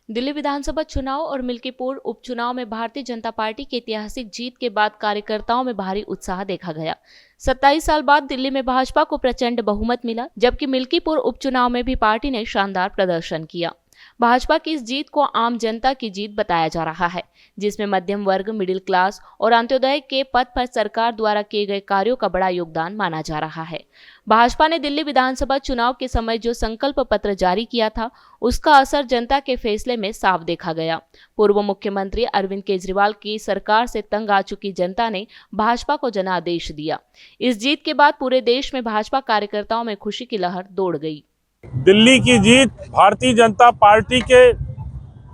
दिल्ली विधानसभा चुनाव और मिल्कीपुर उपचुनाव में भारतीय जनता पार्टी की ऐतिहासिक जीत के बाद कार्यकर्ताओं में भारी उत्साह देखा गया। 27 साल बाद दिल्ली में भाजपा को प्रचंड बहुमत मिला, जबकि मिल्कीपुर उपचुनाव में भी पार्टी ने शानदार प्रदर्शन किया। भाजपा की इस जीत को आम जनता की जीत बताया जा रहा है, जिसमें मध्यम वर्ग, मिडिल क्लास और अंत्योदय के पद पर सरकार द्वारा किए गए कार्यों का बड़ा योगदान माना जा रहा है। भाजपा ने दिल्ली विधानसभा चुनाव के समय जो संकल्प पत्र जारी किया था, उसका असर जनता के फैसले में साफ देखा गया। पूर्व मुख्यमंत्री अरविंद केजरीवाल की सरकार से तंग आ चुकी जनता ने भाजपा को जनादेश दिया। इस जीत के बाद पूरे देश में भाजपा कार्यकर्ताओं में खुशी की लहर दौड़ गई। दिल्ली की जीत भारतीय जनता पार्टी के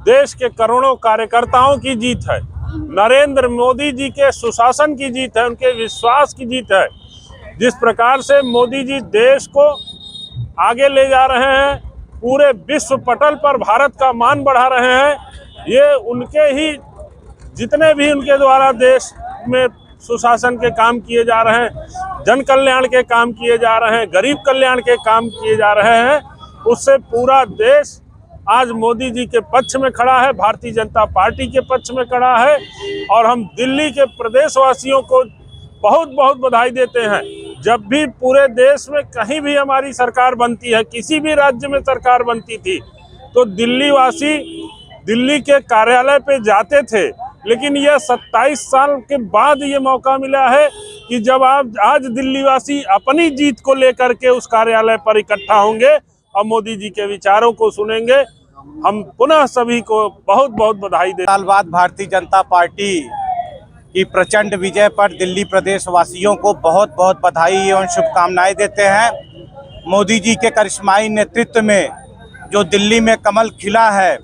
देश के करोड़ों कार्यकर्ताओं की जीत है। नरेंद्र मोदी जी के सुशासन की जीत है, उनके विश्वास की जीत है। जिस प्रकार से मोदी जी देश को आगे ले जा रहे हैं, पूरे विश्व पटल पर भारत का मान बढ़ा रहे हैं, ये उनके ही जितने भी उनके द्वारा देश में सुशासन के काम किए जा रहे हैं, जन कल्याण के काम किए जा रहे हैं, गरीब कल्याण के काम किए जा रहे हैं, उससे पूरा देश आज मोदी जी के पक्ष में खड़ा है, भारतीय जनता पार्टी के पक्ष में खड़ा है। और हम दिल्ली के प्रदेशवासियों को बहुत बहुत बधाई देते हैं। जब भी पूरे देश में कहीं भी हमारी सरकार बनती है, किसी भी राज्य में सरकार बनती थी, तो दिल्ली वासी दिल्ली के कार्यालय पे जाते थे। लेकिन यह 27 साल के बाद ये मौका मिला है कि जब आप आज दिल्ली वासी अपनी जीत को लेकर के उस कार्यालय पर इकट्ठा होंगे और मोदी जी के विचारों को सुनेंगे। हम पुनः सभी को बहुत बहुत बधाई देते हैं। साल बाद भारतीय जनता पार्टी की प्रचंड विजय पर दिल्ली प्रदेश वासियों को बहुत बहुत बधाई एवं शुभकामनाएं देते हैं। मोदी जी के करिश्माई नेतृत्व में जो दिल्ली में कमल खिला है,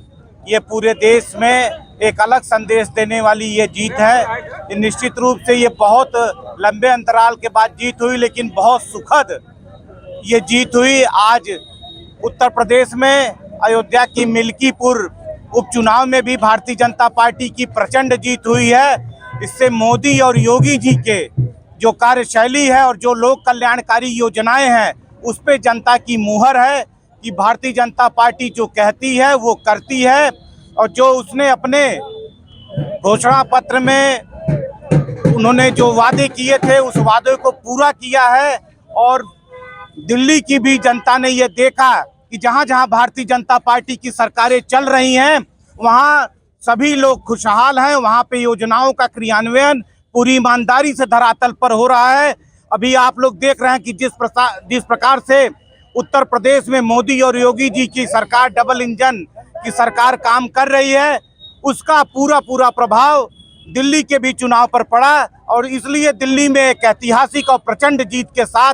ये पूरे देश में एक अलग संदेश देने वाली ये जीत है। निश्चित रूप से ये बहुत लंबे अंतराल के बाद जीत हुई, लेकिन बहुत सुखद ये जीत हुई। आज उत्तर प्रदेश में अयोध्या की मिल्कीपुर उपचुनाव में भी भारतीय जनता पार्टी की प्रचंड जीत हुई है। इससे मोदी और योगी जी के जो कार्यशैली है और जो लोक कल्याणकारी योजनाएं हैं, उस पे जनता की मुहर है कि भारतीय जनता पार्टी जो कहती है वो करती है। और जो उसने अपने घोषणा पत्र में उन्होंने जो वादे किए थे, उस वादे को पूरा किया है। और दिल्ली की भी जनता ने ये देखा कि जहां जहां भारतीय जनता पार्टी की सरकारें चल रही हैं, वहां सभी लोग खुशहाल हैं, वहां पे योजनाओं का क्रियान्वयन पूरी ईमानदारी से धरातल पर हो रहा है। अभी आप लोग देख रहे हैं कि जिस प्रकार से उत्तर प्रदेश में मोदी और योगी जी की सरकार, डबल इंजन की सरकार काम कर रही है, उसका पूरा प्रभाव दिल्ली के भी चुनाव पर पड़ा। और इसलिए दिल्ली में एक ऐतिहासिक और प्रचंड जीत के साथ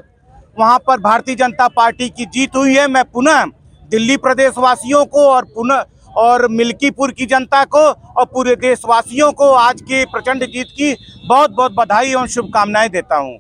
वहां पर भारतीय जनता पार्टी की जीत हुई है। मैं पुनः दिल्ली प्रदेशवासियों को और मिल्कीपुर की जनता को और पूरे देशवासियों को आज की प्रचंड जीत की बहुत बहुत बधाई और शुभकामनाएं देता हूं।